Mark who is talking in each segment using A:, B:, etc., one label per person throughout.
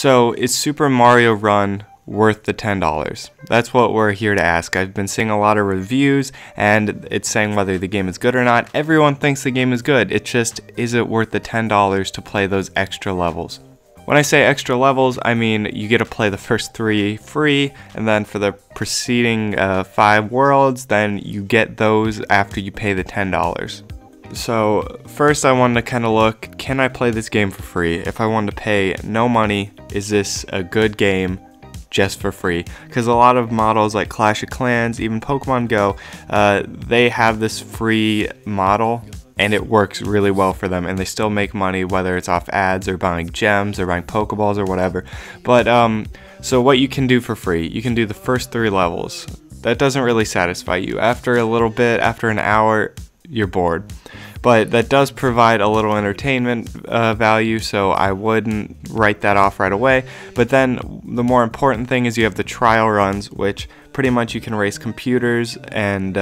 A: So is Super Mario Run worth the $10? That's what we're here to ask. I've been seeing a lot of reviews and it's saying whether the game is good or not. Everyone thinks the game is good. It's just, is it worth the $10 to play those extra levels? When I say extra levels, I mean you get to play the first 3 free, and then for the preceding 5 worlds, then you get those after you pay the $10. So first I wanted to kind of look, can I play this game for free? If I wanted to pay no money, is this a good game just for free? Because a lot of models like Clash of Clans, even Pokemon Go, they have this free model and it works really well for them, and they still make money whether it's off ads or buying gems or buying Pokeballs or whatever. But so what you can do for free, you can do the first 3 levels. That doesn't really satisfy you. After a little bit, after an hour, you're bored. But that does provide a little entertainment value, so I wouldn't write that off right away. But then the more important thing is you have the trial runs, which pretty much you can race computers, and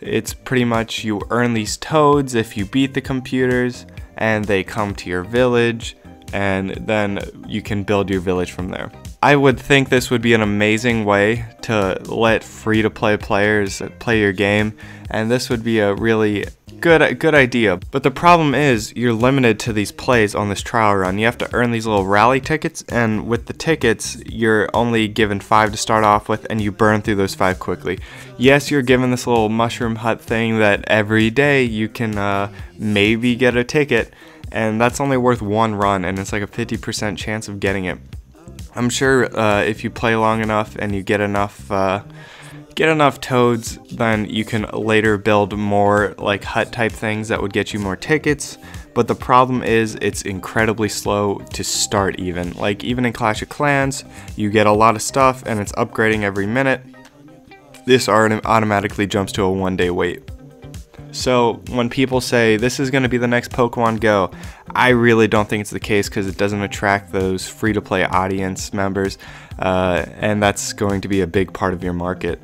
A: it's pretty much you earn these toads if you beat the computers, and they come to your village, and then you can build your village from there. I would think this would be an amazing way to let free-to-play players play your game, and this would be a really good idea. But the problem is you're limited to these plays on this trial run. You have to earn these little rally tickets, and with the tickets you're only given 5 to start off with, and you burn through those 5 quickly. Yes, you're given this little mushroom hut thing that every day you can maybe get a ticket, and that's only worth 1 run, and it's like a 50% chance of getting it. I'm sure if you play long enough and you get enough toads, then you can later build more like hut type things that would get you more tickets. But the problem is it's incredibly slow to start even. Like even in Clash of Clans, you get a lot of stuff and it's upgrading every minute. This automatically jumps to a 1-day wait. So when people say this is going to be the next Pokemon Go, I really don't think it's the case, because it doesn't attract those free-to-play audience members, and that's going to be a big part of your market.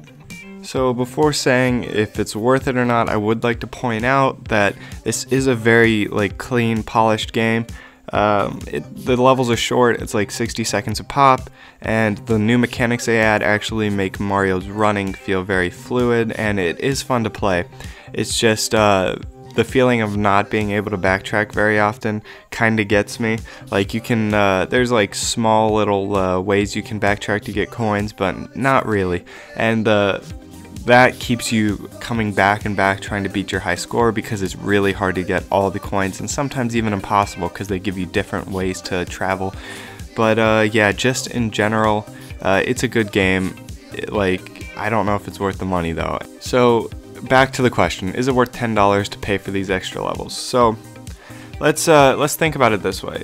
A: So before saying if it's worth it or not, I would like to point out that this is a very clean, polished game. The levels are short, it's like 60 seconds a pop, and the new mechanics they add actually make Mario's running feel very fluid, and it is fun to play. It's just the feeling of not being able to backtrack very often kind of gets me. Like you can, there's like small little ways you can backtrack to get coins, but not really. And that keeps you coming back and back trying to beat your high score, because it's really hard to get all the coins, and sometimes even impossible because they give you different ways to travel. But yeah, just in general, it's a good game. I don't know if it's worth the money though. So back to the question, is it worth $10 to pay for these extra levels? So let's think about it this way.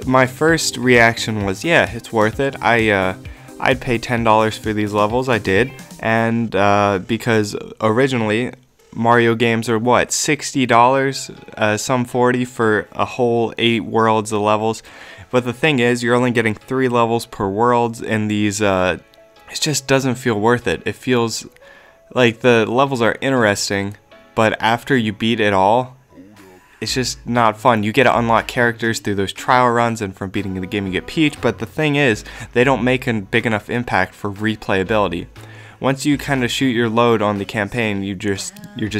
A: My first reaction was, yeah, it's worth it. I'd pay $10 for these levels. I did, and because originally Mario games are what, $60, some $40 for a whole 8 worlds of levels. But the thing is, you're only getting 3 levels per world, and these it just doesn't feel worth it. It feels like the levels are interesting, but after you beat it all, it's just not fun. You get to unlock characters through those trial runs, and from beating the game you get Peach, but the thing is, they don't make a big enough impact for replayability. Once you kind of shoot your load on the campaign, you're just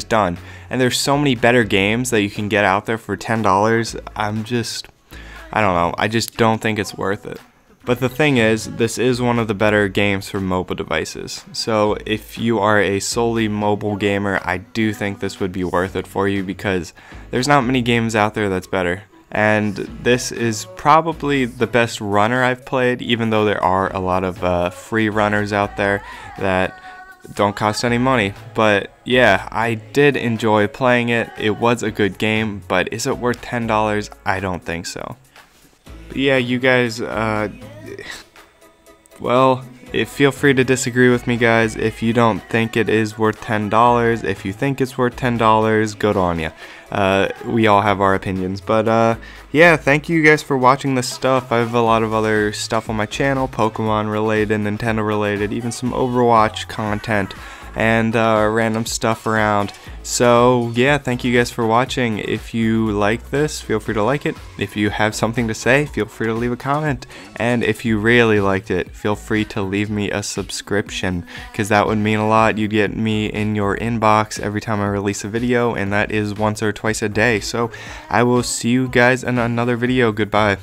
A: done. And there's so many better games that you can get out there for $10. I don't know, I just don't think it's worth it. But the thing is, this is one of the better games for mobile devices. So if you are a solely mobile gamer, I do think this would be worth it for you, because there's not many games out there that's better. And this is probably the best runner I've played, even though there are a lot of free runners out there that don't cost any money. But yeah, I did enjoy playing it. It was a good game, but is it worth $10? I don't think so. But yeah, you guys, well, feel free to disagree with me, guys. If you don't think it is worth $10, if you think it's worth $10, good on ya. We all have our opinions. But yeah, thank you guys for watching this stuff. I have a lot of other stuff on my channel, Pokemon related, Nintendo related, even some Overwatch content. and random stuff around. So yeah, thank you guys for watching. If you like this, feel free to like it. If you have something to say, feel free to leave a comment. And if you really liked it, feel free to leave me a subscription, because that would mean a lot. You'd get me in your inbox every time I release a video, and that is once or twice a day. So I will see you guys in another video. Goodbye.